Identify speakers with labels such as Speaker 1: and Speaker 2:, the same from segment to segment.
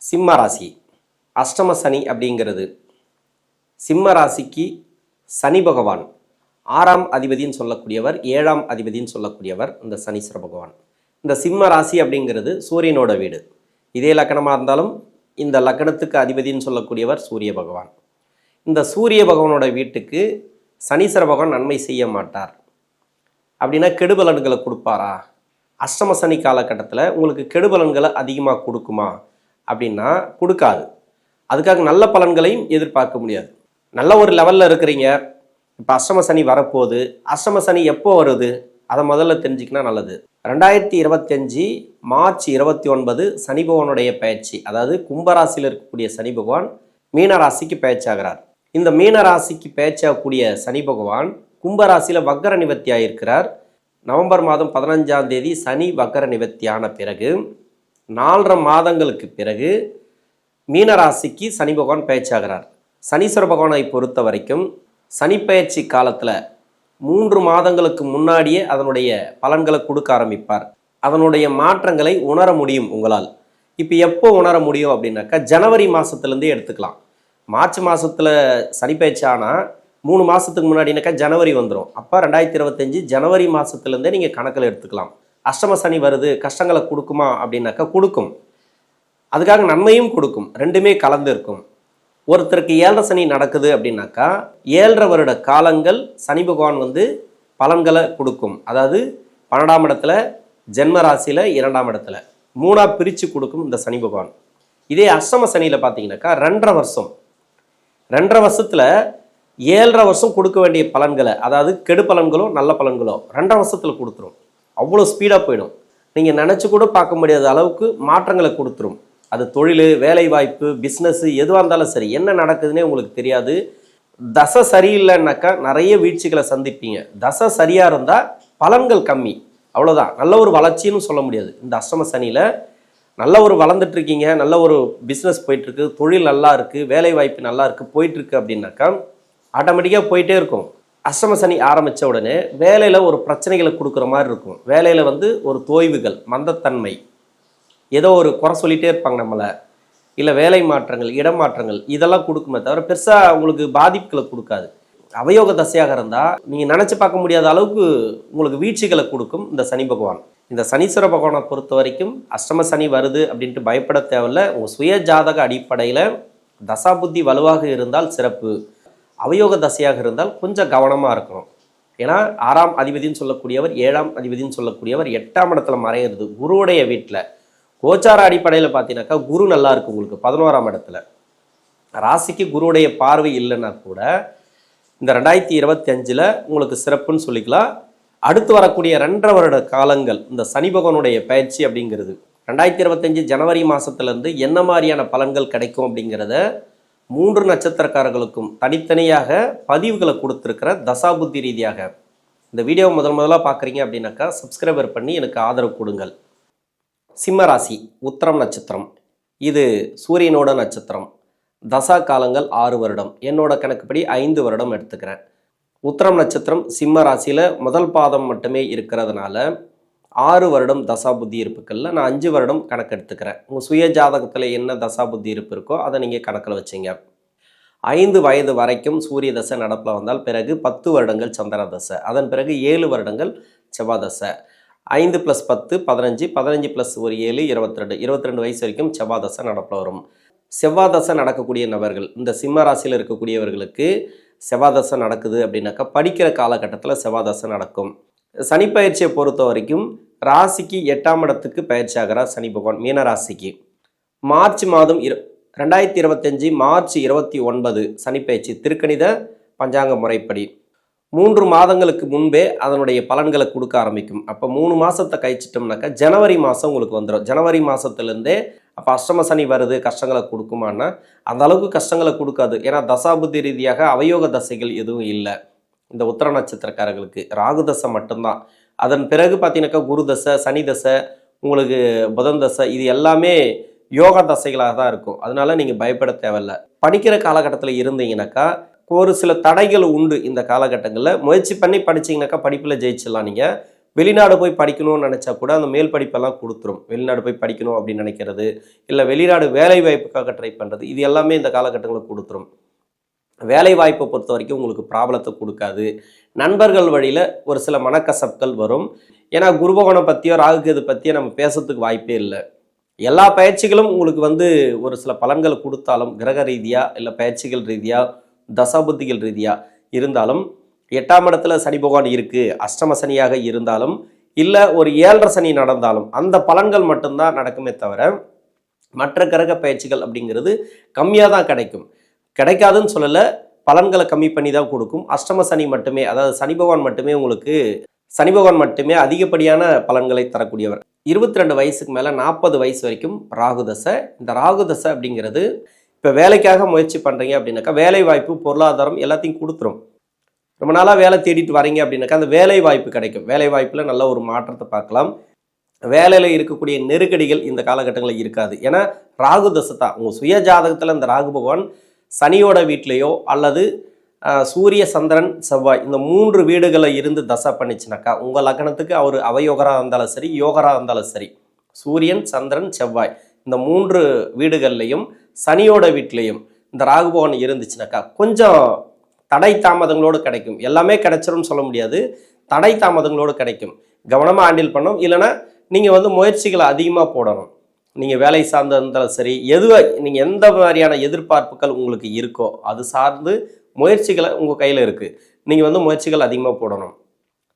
Speaker 1: சிம்ம ராசி அஷ்டம சனி அப்படிங்கிறது சிம்ம ராசிக்கு சனி பகவான் 6ஆம் அதிபதின்னு சொல்லக்கூடியவர், 7ஆம் அதிபதின்னு சொல்லக்கூடியவர் இந்த சனீஸ்வர பகவான். இந்த சிம்ம ராசி அப்படிங்கிறது சூரியனோட வீடு. இதே லக்கணமாக இருந்தாலும் இந்த லக்கணத்துக்கு அதிபதின்னு சொல்லக்கூடியவர் சூரிய பகவான். இந்த சூரிய பகவானோட வீட்டுக்கு சனீஸ்வர பகவான் நன்மை செய்ய மாட்டார். அப்படின்னா கெடுபலன்களை கொடுப்பாரா? அஷ்டம சனி காலகட்டத்தில் உங்களுக்கு கெடுபலன்களை அதிகமாக கொடுக்குமா அப்படின்னா கொடுக்காது. அதுக்காக நல்ல பலன்களையும் எதிர்பார்க்க முடியாது. நல்ல ஒரு லெவலில் இருக்கிறீங்க, இப்போ அஷ்டம சனி வரப்போகுது. அஷ்டம சனி எப்போ வருது அதை முதல்ல தெரிஞ்சுக்கினா நல்லது. 2025 மார்ச் 29 சனி பகவானுடைய பயிற்சி, அதாவது கும்பராசியில் இருக்கக்கூடிய சனி பகவான் மீன ராசிக்கு பயிற்சியாகிறார். இந்த மீன ராசிக்கு பயிற்சியாகக்கூடிய சனி பகவான் கும்பராசியில் வக்கர நிவர்த்தி ஆகியிருக்கிறார். நவம்பர் மாதம் 15ஆம் தேதி சனி வக்கர நிவர்த்தியான பிறகு 4.5 மாதங்களுக்கு பிறகு மீனராசிக்கு சனி பகவான் பயிற்சியாகிறார். சனீஸ்வர பகவானை பொறுத்த வரைக்கும் சனி பயிற்சி காலத்தில் 3 மாதங்களுக்கு முன்னாடியே அதனுடைய பலன்களை கொடுக்க ஆரம்பிப்பார். அதனுடைய மாற்றங்களை உணர முடியும் உங்களால். இப்போ எப்போ உணர முடியும் அப்படின்னாக்கா ஜனவரி மாதத்துலேருந்தே எடுத்துக்கலாம். மார்ச் மாதத்தில் சனி பயிற்சி ஆனால் 3 மாதத்துக்கு முன்னாடினாக்கா ஜனவரி வந்துடும். அப்போ 2025 ஜனவரி மாதத்துலேருந்தே நீங்கள் கணக்கில் எடுத்துக்கலாம். அஷ்டம சனி வருது, கஷ்டங்களை கொடுக்குமா அப்படின்னாக்கா கொடுக்கும். அதுக்காக நன்மையும் கொடுக்கும், ரெண்டுமே கலந்து இருக்கும். ஒருத்தருக்கு 7.5 சனி நடக்குது அப்படின்னாக்கா 7.5 வருட காலங்கள் சனி பகவான் பலன்களை கொடுக்கும். அதாவது 12ஆம் இடத்துல, ஜென்ம ராசியில் 2ஆம் இடத்துல 3ஆ பிரித்து கொடுக்கும் இந்த சனி பகவான். இதே அஷ்டம சனியில் பார்த்தீங்கன்னாக்கா 2.5 வருஷம், 2.5 வருஷத்தில் 7.5 வருஷம் கொடுக்க வேண்டிய பலன்களை, அதாவது கெடு பலன்களோ நல்ல பலன்களோ 2.5 வருஷத்தில் கொடுத்துரும். அவ்வளோ ஸ்பீடாக போயிடும். நீங்கள் நினச்சி கூட பார்க்க முடியாத அளவுக்கு மாற்றங்களை கொடுத்துரும். அது தொழில், வேலை வாய்ப்பு, பிஸ்னஸ்ஸு எதுவாக இருந்தாலும் சரி, என்ன நடக்குதுன்னே உங்களுக்கு தெரியாது. தசை சரியில்லைன்னாக்கா நிறைய வீழ்ச்சிகளை சந்திப்பீங்க. தசை சரியாக இருந்தால் பலன்கள் கம்மி, அவ்வளோதான். நல்ல ஒரு வளர்ச்சின்னு சொல்ல முடியாது. இந்த அஷ்டம சனியில் நல்ல ஒரு வளர்ந்துட்டுருக்கீங்க, நல்ல ஒரு பிஸ்னஸ் போயிட்டுருக்கு, தொழில் நல்லா இருக்குது, வேலை வாய்ப்பு நல்லா இருக்குது, போயிட்டுருக்கு அப்படின்னாக்கா ஆட்டோமேட்டிக்காக போயிட்டே இருக்கும். அஷ்டம சனி ஆரம்பித்த உடனே வேலையில் ஒரு பிரச்சனைகளை கொடுக்குற மாதிரி இருக்கும். வேலையில் ஒரு தோய்வுகள், மந்தத்தன்மை, ஏதோ ஒரு குறை சொல்லிகிட்டே இருப்பாங்க நம்மளை, இல்லை வேலை மாற்றங்கள், இடமாற்றங்கள் இதெல்லாம் கொடுக்குமே தவிர பெருசாக உங்களுக்கு பாதிப்புகளை கொடுக்காது. அவயோக தசையாக இருந்தால் நீங்கள் நினச்சி பார்க்க முடியாத அளவுக்கு உங்களுக்கு வீழ்ச்சிகளை கொடுக்கும் இந்த சனி பகவான். இந்த சனீஸ்வர பகவானை பொறுத்த வரைக்கும் அஷ்டம சனி வருது அப்படின்ட்டு பயப்பட தேவையில்லை. உங்கள் சுய ஜாதக அடிப்படையில் தசாபுத்தி வலுவாக இருந்தால் சிறப்பு. அவயோக தசையாக இருந்தால் கொஞ்சம் கவனமாக இருக்கணும். ஏன்னா 6ஆம் அதிபதினு சொல்லக்கூடியவர், 7ஆம் அதிபதினு சொல்லக்கூடியவர் 8ஆம் இடத்துல மறையிறது குருவுடைய வீட்டில். கோச்சார அடிப்படையில் பார்த்தீங்கன்னாக்கா குரு நல்லா இருக்குது உங்களுக்கு 11ஆம் இடத்துல. ராசிக்கு குருவுடைய பார்வை இல்லைன்னா கூட இந்த 2025 உங்களுக்கு சிறப்புன்னு சொல்லிக்கலாம். அடுத்து வரக்கூடிய 2.5 வருட காலங்கள் இந்த சனி பகவானுடைய பயிற்சி அப்படிங்கிறது 2025 ஜனவரி மாதத்துலேருந்து என்ன மாதிரியான பலன்கள் கிடைக்கும் அப்படிங்கிறத 3 நட்சத்திரக்காரர்களுக்கும் தனித்தனியாக பதிவுகளை கொடுத்துருக்கிற தசாபுத்தி ரீதியாக. இந்த வீடியோவை முதலாக பார்க்குறீங்க அப்படின்னாக்கா சப்ஸ்கிரைபர் பண்ணி எனக்கு ஆதரவு கொடுங்கள். சிம்ம ராசி உத்திரம் நட்சத்திரம், இது சூரியனோட நட்சத்திரம். தசா காலங்கள் 6 வருடம், என்னோட கணக்குப்படி 5 வருடம் எடுத்துக்கிறேன். உத்திரம் நட்சத்திரம் சிம்ம ராசியில் முதல் பாதம் மட்டுமே இருக்கிறதுனால 6 வருடம் தசாபுத்தி இருப்புகளில் நான் 5 வருடம் கணக்கு எடுத்துக்கிறேன். உங்கள் சுய ஜாதகத்தில் என்ன தசாபுத்தி இருப்பு இருக்கோ அதை நீங்கள் கணக்கில் வச்சிங்க. 5 வயது வரைக்கும் சூரிய தசை நடப்பில் வந்தால் பிறகு 10 வருடங்கள் சந்திர தசை, அதன் பிறகு 7 வருடங்கள் செவ்வாய் தசை. 5 + 10 15, 15 + 1 7 22, 22 வயசு வரைக்கும் செவ்வாய் தசை நடப்பில் வரும். செவ்வாய் தசை நடக்கக்கூடிய நபர்கள், இந்த சிம்ம ராசியில் இருக்கக்கூடியவர்களுக்கு செவ்வாய் தசை நடக்குது அப்படின்னாக்கா படிக்கிற காலகட்டத்தில் செவ்வாய் தசை நடக்கும். சனி பயிற்சியை பொறுத்த வரைக்கும் ராசிக்கு 8ஆம் இடத்துக்கு பயிற்சி ஆகிறார் சனி பகவான் மீன ராசிக்கு. மார்ச் மாதம் 2025 மார்ச் 29 சனி பயிற்சி திருக்கணித பஞ்சாங்க முறைப்படி 3 மாதங்களுக்கு முன்பே அதனுடைய பலன்களை கொடுக்க ஆரம்பிக்கும். அப்போ 3 மாதத்தை கழிச்சிட்டோம்னாக்கா ஜனவரி மாதம் உங்களுக்கு வந்துடும். ஜனவரி மாதத்துலேருந்தே அப்போ அஷ்டம சனி வருது, கஷ்டங்களை கொடுக்குமான்னா அந்த அளவுக்கு கஷ்டங்களை கொடுக்காது. ஏன்னா தசாபுத்தி ரீதியாக அவயோக தசைகள் எதுவும் இல்லை. இந்த உத்திர நட்சத்திரக்காரர்களுக்கு ராகு தசை மட்டும்தான். அதன் பிறகு பார்த்தீங்கன்னாக்கா குரு தசை, சனி தசை, உங்களுக்கு புதன் தசை, இது எல்லாமே யோகா தசைகளாக தான் இருக்கும். அதனால நீங்கள் பயப்பட தேவையில்லை. படிக்கிற காலகட்டத்தில் இருந்தீங்கன்னாக்கா ஒரு சில தடைகள் உண்டு. இந்த காலகட்டங்களில் முயற்சி பண்ணி படிச்சிங்கனாக்கா படிப்பில் ஜெயிச்சிடலாம். நீங்கள் வெளிநாடு போய் படிக்கணும்னு நினச்சா கூட அந்த மேல் படிப்பெல்லாம் கொடுத்துரும். வெளிநாடு போய் படிக்கணும் அப்படின்னு நினைக்கிறது, இல்லை வெளிநாடு வேலை வாய்ப்புக்காக ட்ரை பண்ணுறது, இது எல்லாமே இந்த காலகட்டங்களில் கொடுத்துரும். வேலை வாய்ப்பை பொறுத்த வரைக்கும் உங்களுக்கு ப்ராப்ளத்தை கொடுக்காது. நண்பர்கள் வழியில் ஒரு சில மனக்கசப்புகள் வரும். ஏன்னா குருபகவானை பற்றியோ ராகுகேது பற்றியோ நம்ம பேசுறதுக்கு வாய்ப்பே இல்லை. எல்லா பயிற்சிகளும் உங்களுக்கு ஒரு சில பலன்கள் கொடுத்தாலும், கிரக ரீதியாக இல்லை பயிற்சிகள் ரீதியாக தசாபுத்திகள் ரீதியாக இருந்தாலும், 8ஆம் இடத்துல சனி பகவான் இருக்குது, அஷ்டம சனியாக இருந்தாலும், இல்லை ஒரு 7.5 சனி நடந்தாலும் அந்த பலன்கள் மட்டும்தான் நடக்குமே தவிர மற்ற கிரக பயிற்சிகள் அப்படிங்கிறது கம்மியாக தான் கிடைக்கும். கிடைக்காதுன்னு சொல்லலை, பலன்களை கம்மி பண்ணி தான் கொடுக்கும். அஷ்டம சனி மட்டுமே, அதாவது சனி பகவான் மட்டுமே அதிகப்படியான பலன்களை தரக்கூடியவர். 22 வயசுக்கு மேலே 40 வயசு வரைக்கும் ராகு தசை. இந்த ராகு தசை அப்படிங்கிறது இப்போ வேலைக்காக முயற்சி பண்ணுறீங்க அப்படின்னாக்கா வேலை வாய்ப்பு, பொருளாதாரம் எல்லாத்தையும் கொடுத்துரும். ரொம்ப நாளாக வேலை தேடிட்டு வரீங்க அப்படின்னாக்கா அந்த வேலை வாய்ப்பு கிடைக்கும். வேலை வாய்ப்பில் நல்ல ஒரு மாற்றத்தை பார்க்கலாம். வேலையில் இருக்கக்கூடிய நெருக்கடிகள் இந்த காலகட்டங்களில் இருக்காது. ஏன்னா ராகு தசை தான். உங்கள் சுய ஜாதகத்தில் இந்த ராகு பகவான் சனியோட வீட்லேயோ அல்லது சூரிய, சந்திரன், செவ்வாய் இந்த 3 வீடுகளில் இருந்து தசை பண்ணிச்சுனாக்கா உங்கள் லக்னத்துக்கு அவர் அவயோகராக இருந்தாலும் சரி, யோகராக இருந்தாலும் சரி, சூரியன், சந்திரன், செவ்வாய் இந்த 3 வீடுகள்லையும் சனியோட வீட்லேயும் இந்த ராகு பகவான் இருந்துச்சுனாக்கா கொஞ்சம் தடை தாமதங்களோடு கிடைக்கும். எல்லாமே கிடைச்சிரும்னு சொல்ல முடியாது, தடை தாமதங்களோடு கிடைக்கும். கவனமாக ஹேண்டில் பண்ணணும். இல்லைனா நீங்கள் முயற்சிகளை அதிகமாக போடணும். நீங்கள் வேலை சார்ந்து இருந்தாலும் சரி, நீங்கள் எந்த மாதிரியான எதிர்பார்ப்புகள் உங்களுக்கு இருக்கோ அது சார்ந்து முயற்சிகளை உங்கள் கையில் இருக்குது. நீங்கள் முயற்சிகள் அதிகமாக போடணும்.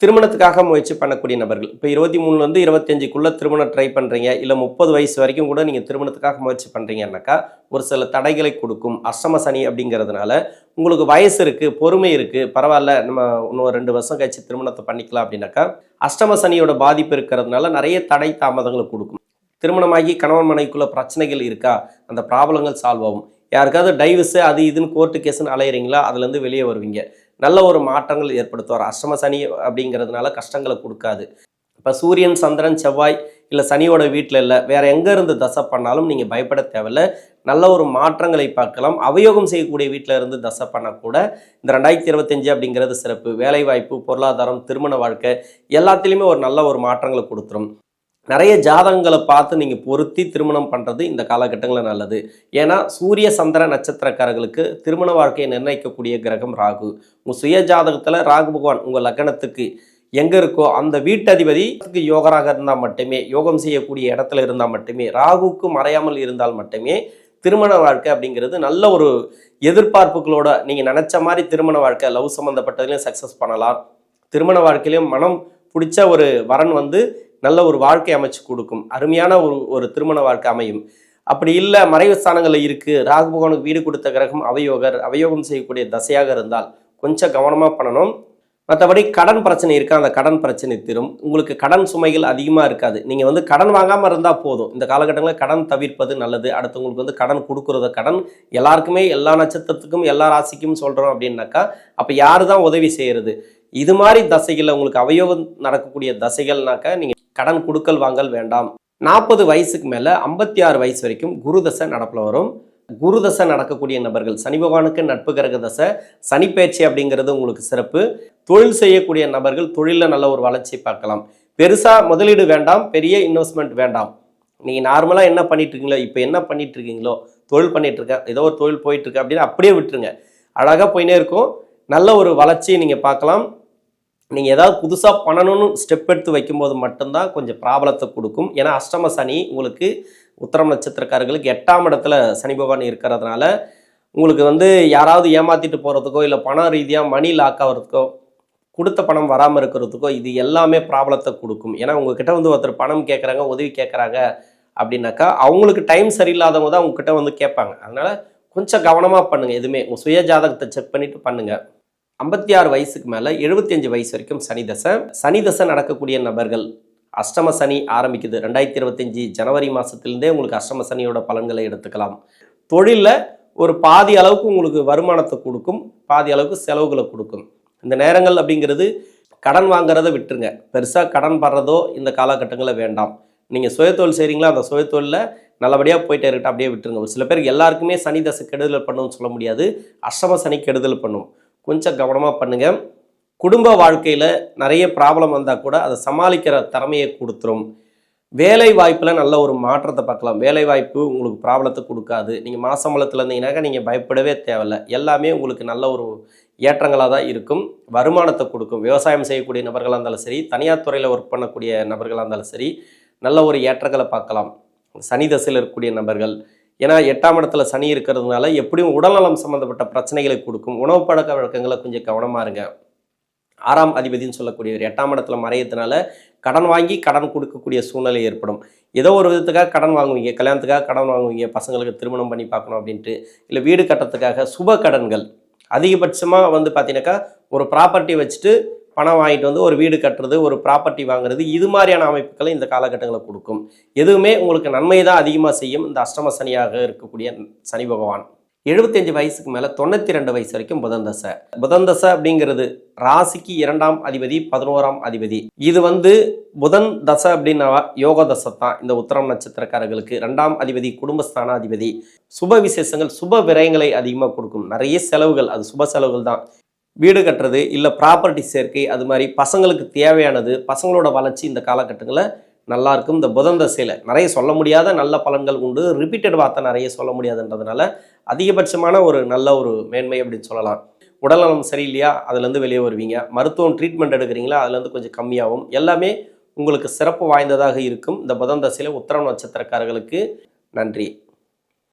Speaker 1: திருமணத்துக்காக முயற்சி பண்ணக்கூடிய நபர்கள் இப்போ 23 25க்குள்ளே திருமணம் ட்ரை பண்ணுறீங்க, இல்லை 30 வயசு வரைக்கும் கூட நீங்கள் திருமணத்துக்காக முயற்சி பண்ணுறீங்கன்னாக்கா ஒரு சில தடைகளை கொடுக்கும். அஷ்டம சனி அப்படிங்கிறதுனால உங்களுக்கு வயசு இருக்குது, பொறுமை இருக்குது, பரவாயில்ல நம்ம இன்னும் 2 வருஷம் கழிச்சு திருமணத்தை பண்ணிக்கலாம் அப்படின்னாக்கா அஷ்டம சனியோட பாதிப்பு இருக்கிறதுனால நிறைய தடை தாமதங்களை கொடுக்கும். திருமணமாகி கணவன் மனைவிக்குள்ள பிரச்சனைகள் இருக்கா, அந்த ப்ராப்ளங்கள் சால்வ் ஆகும். யாருக்காவது டைவர்ஸு அது இதுன்னு கோர்ட்டு கேஸுன்னு அலையிறீங்களா, அதுலேருந்து வெளியே வருவீங்க. நல்ல ஒரு மாற்றங்கள் ஏற்படுத்துவார். அஷ்டம சனி அப்படிங்கிறதுனால கஷ்டங்களை கொடுக்காது. இப்போ சூரியன், சந்திரன், செவ்வாய் இல்லை சனியோட வீட்டில் இல்லை, வேறு எங்கே இருந்து தசை பண்ணாலும் நீங்கள் பயப்பட தேவையில்லை. நல்ல ஒரு மாற்றங்களை பார்க்கலாம். அவயோகம் செய்யக்கூடிய வீட்டில் இருந்து தசை பண்ணக்கூட இந்த 2025 அப்படிங்கிறது சிறப்பு. வேலைவாய்ப்பு, பொருளாதாரம், திருமண வாழ்க்கை எல்லாத்துலேயுமே ஒரு நல்ல ஒரு மாற்றங்களை கொடுத்துரும். நிறைய ஜாதகங்களை பார்த்து நீங்கள் பொருத்தி திருமணம் பண்ணுறது இந்த காலகட்டங்களில் நல்லது. ஏன்னா சூரிய, சந்திர நட்சத்திரக்காரர்களுக்கு திருமண வாழ்க்கையை நிர்ணயிக்கக்கூடிய கிரகம் ராகு. உங்கள் சுய ஜாதகத்தில் ராகு பகவான் உங்கள் லக்னத்துக்கு எங்கே இருக்கோ அந்த வீட்டதிபதிக்கு யோகராக இருந்தால் மட்டுமே, யோகம் செய்யக்கூடிய இடத்துல இருந்தால் மட்டுமே, ராகுக்கு மறையாமல் இருந்தால் மட்டுமே திருமண வாழ்க்கை அப்படிங்கிறது நல்ல ஒரு எதிர்பார்ப்புகளோட நீங்கள் நினச்ச மாதிரி திருமண வாழ்க்கை, லவ் சம்மந்தப்பட்டதுலையும் சக்ஸஸ் பண்ணலாம். திருமண வாழ்க்கையிலையும் மனம் பிடிச்ச ஒரு வரன் நல்ல ஒரு வாழ்க்கை அமைச்சு கொடுக்கும். அருமையான ஒரு திருமண வாழ்க்கை அமையும். அப்படி இல்லை, மறைவு ஸ்தானங்களில் இருக்குது, ராகு பகவானுக்கு வீடு கொடுத்த கிரகம் அவயோகம் செய்யக்கூடிய தசையாக இருந்தால் கொஞ்சம் கவனமாக பண்ணணும். மற்றபடி கடன் பிரச்சனை இருக்கா, அந்த கடன் பிரச்சனை தீரும். உங்களுக்கு கடன் சுமைகள் அதிகமாக இருக்காது. நீங்கள் கடன் வாங்காமல் இருந்தால் போதும். இந்த காலகட்டங்களில் கடன் தவிர்ப்பது நல்லது. அடுத்தவங்களுக்கு கடன் கொடுக்குறத, கடன் எல்லாருக்குமே எல்லா நட்சத்திரத்துக்கும் எல்லா ராசிக்கும் சொல்கிறோம் அப்படின்னாக்கா அப்போ யாரு தான் உதவி செய்கிறது? இது மாதிரி தசைகளில் உங்களுக்கு அவயோகம் நடக்கக்கூடிய தசைகள்னாக்கா நீங்கள் கடன் கொடுக்கல் வாங்கல் வேண்டாம். 40 வயசுக்கு மேலே 56 வயசு வரைக்கும் குரு தசை நடப்பில் வரும். குரு தசை நடக்கக்கூடிய நபர்கள், சனி பகவானுக்கு நட்பு கிரக தசை, சனி பயிற்சி அப்படிங்கிறது உங்களுக்கு சிறப்பு. தொழில் செய்யக்கூடிய நபர்கள் தொழிலில் நல்ல ஒரு வளர்ச்சி பார்க்கலாம். பெருசாக முதலீடு வேண்டாம், பெரிய இன்வெஸ்ட்மெண்ட் வேண்டாம். நீங்கள் நார்மலாக என்ன பண்ணிட்டு இருக்கீங்களோ, இப்போ என்ன பண்ணிட்டு இருக்கீங்களோ, தொழில் பண்ணிட்டு இருக்கேன், ஏதோ ஒரு தொழில் போயிட்டு இருக்கு அப்படின்னு அப்படியே விட்டுருங்க. அழகாக போயினே இருக்கும். நல்ல ஒரு வளர்ச்சியை நீங்கள் பார்க்கலாம். நீங்கள் ஏதாவது புதுசாக பண்ணணும்னு ஸ்டெப் எடுத்து வைக்கும்போது மட்டும்தான் கொஞ்சம் ப்ராப்ளத்தை கொடுக்கும். ஏன்னா அஷ்டம சனி உங்களுக்கு உத்திரம் நட்சத்திரக்காரர்களுக்கு 8ஆம் இடத்துல சனி பகவான் இருக்கிறதுனால உங்களுக்கு யாராவது ஏமாற்றிட்டு போகிறதுக்கோ இல்லை பணம் ரீதியாக மணி லாக் ஆகிறதுக்கோ, கொடுத்த பணம் வராமல் இருக்கிறதுக்கோ இது எல்லாமே ப்ராப்ளத்தை கொடுக்கும். ஏன்னா உங்ககிட்ட ஒருத்தர் பணம் கேட்குறாங்க, உதவி கேட்குறாங்க அப்படின்னாக்கா அவங்களுக்கு டைம் சரியில்லாதவங்க தான் உங்ககிட்ட கேட்பாங்க. அதனால் கொஞ்சம் கவனமாக பண்ணுங்கள். எதுவுமே உங்கள் சுய ஜாதகத்தை செக் பண்ணிவிட்டு பண்ணுங்கள். 56 வயசுக்கு மேலே 75 வயசு வரைக்கும் சனி தசை நடக்கக்கூடிய நபர்கள், அஷ்டம சனி ஆரம்பிக்குது 2025 ஜனவரி மாதத்துலேருந்தே உங்களுக்கு அஷ்டம சனியோட பலன்களை எடுத்துக்கலாம். தொழிலில் ஒரு பாதி அளவுக்கு உங்களுக்கு வருமானத்தை கொடுக்கும், பாதி அளவுக்கு செலவுகளை கொடுக்கும். இந்த நேரங்கள் அப்படிங்கிறது கடன் வாங்குறத விட்டுருங்க. பெருசாக கடன் படுறதோ இந்த காலகட்டங்களில் வேண்டாம். நீங்கள் சுயத்தொழில் செய்கிறீங்களா, அந்த சுயத்தொழிலில் நல்லபடியாக போயிட்டே இருக்கட்டும், அப்படியே விட்டுருங்க. ஒரு சில பேருக்கு எல்லாருக்குமே சனி தசை கெடுதல் பண்ணுன்னு சொல்ல முடியாது. அஷ்டம சனி கெடுதல் பண்ணும். கொஞ்சம் கவனமாக பண்ணுங்கள். குடும்ப வாழ்க்கையில் நிறைய ப்ராப்ளம் வந்தால் கூட அதை சமாளிக்கிற திறமையை கொடுத்துரும். வேலை வாய்ப்பில் நல்ல ஒரு மாற்றத்தை பார்க்கலாம். வேலை வாய்ப்பு உங்களுக்கு ப்ராப்ளத்தை கொடுக்காது. நீங்கள் மாசம்பளத்தில் இருந்தீங்கன்னாக்கா நீங்கள் பயப்படவே தேவையில்லை. எல்லாமே உங்களுக்கு நல்ல ஒரு ஏற்றங்களாக தான் இருக்கும். வருமானத்தை கொடுக்கும். விவசாயம் செய்யக்கூடிய நபர்களாக இருந்தாலும் சரி, தனியார் துறையில் ஒர்க் பண்ணக்கூடிய நபர்களாக இருந்தாலும் சரி, நல்ல ஒரு ஏற்றங்களை பார்க்கலாம். சனி தசையில் இருக்கக்கூடிய நபர்கள், ஏன்னா 8ஆம் இடத்துல சனி இருக்கிறதுனால எப்படியும் உடல்நலம் சம்மந்தப்பட்ட பிரச்சனைகளை கொடுக்கும். உணவு பழக்க வழக்கங்களை கொஞ்சம் கவனமாக இருங்க. 6ஆம் அதிபதினு சொல்லக்கூடியவர் 8ஆம் இடத்துல மறையத்தினால கடன் வாங்கி கடன் கொடுக்கக்கூடிய சூழ்நிலை ஏற்படும். ஏதோ ஒரு விதத்துக்காக கடன் வாங்குவீங்க, கல்யாணத்துக்காக கடன் வாங்குவீங்க, பசங்களுக்கு திருமணம் பண்ணி பார்க்கணும் அப்படின்ட்டு, இல்லை வீடு கட்டுறதுக்காக சுப கடன்கள். அதிகபட்சமாக பார்த்தீங்கன்னாக்கா ஒரு ப்ராப்பர்ட்டி வச்சுட்டு பணம் வாங்கிட்டு ஒரு வீடு கட்டுறது, ஒரு ப்ராப்பர்ட்டி வாங்குறது, இது மாதிரியான அமைப்புகளை இந்த காலகட்டங்களை கொடுக்கும். எதுவுமே உங்களுக்கு நன்மை தான் அதிகமாக செய்யும் இந்த அஷ்டம சனியாக இருக்கக்கூடிய சனி பகவான். 75 வயசுக்கு மேலே 92 வயசு வரைக்கும் புதன் தசை. புதன் தசை அப்படிங்கிறது ராசிக்கு 2ஆம் அதிபதி 11ஆம் அதிபதி. இது புதன் தசை அப்படின்னா யோக தசை தான். இந்த உத்திரம் நட்சத்திரக்காரர்களுக்கு 2ஆம் அதிபதி குடும்பஸ்தான அதிபதி. சுப விசேஷங்கள், சுப விரயங்களை அதிகமாக கொடுக்கும். நிறைய செலவுகள், அது சுப செலவுகள் தான். வீடு கட்டுறது, இல்லை ப்ராப்பர்ட்டி சேர்க்கை, அது மாதிரி பசங்களுக்கு தேவையானது, பசங்களோட வளர்ச்சி இந்த காலகட்டங்களில் நல்லா இருக்கும். இந்த புதன் தசையில் நிறைய சொல்ல முடியாத நல்ல பலன்கள் உண்டு. ரிப்பீட்டட் வார்த்தை நிறைய சொல்ல முடியாதுன்றதுனால அதிகபட்சமான ஒரு நல்ல ஒரு மேன்மை அப்படின்னு சொல்லலாம். உடல்நலம் சரியில்லையா, அதுலேருந்து வெளியே வருவீங்க. மருத்துவம் ட்ரீட்மெண்ட் எடுக்கிறீங்களா, அதுலேருந்து கொஞ்சம் கம்மியாகும். எல்லாமே உங்களுக்கு சிறப்பு வாய்ந்ததாக இருக்கும் இந்த புதன் தசையில் உத்திரம் நட்சத்திரக்காரர்களுக்கு. நன்றி.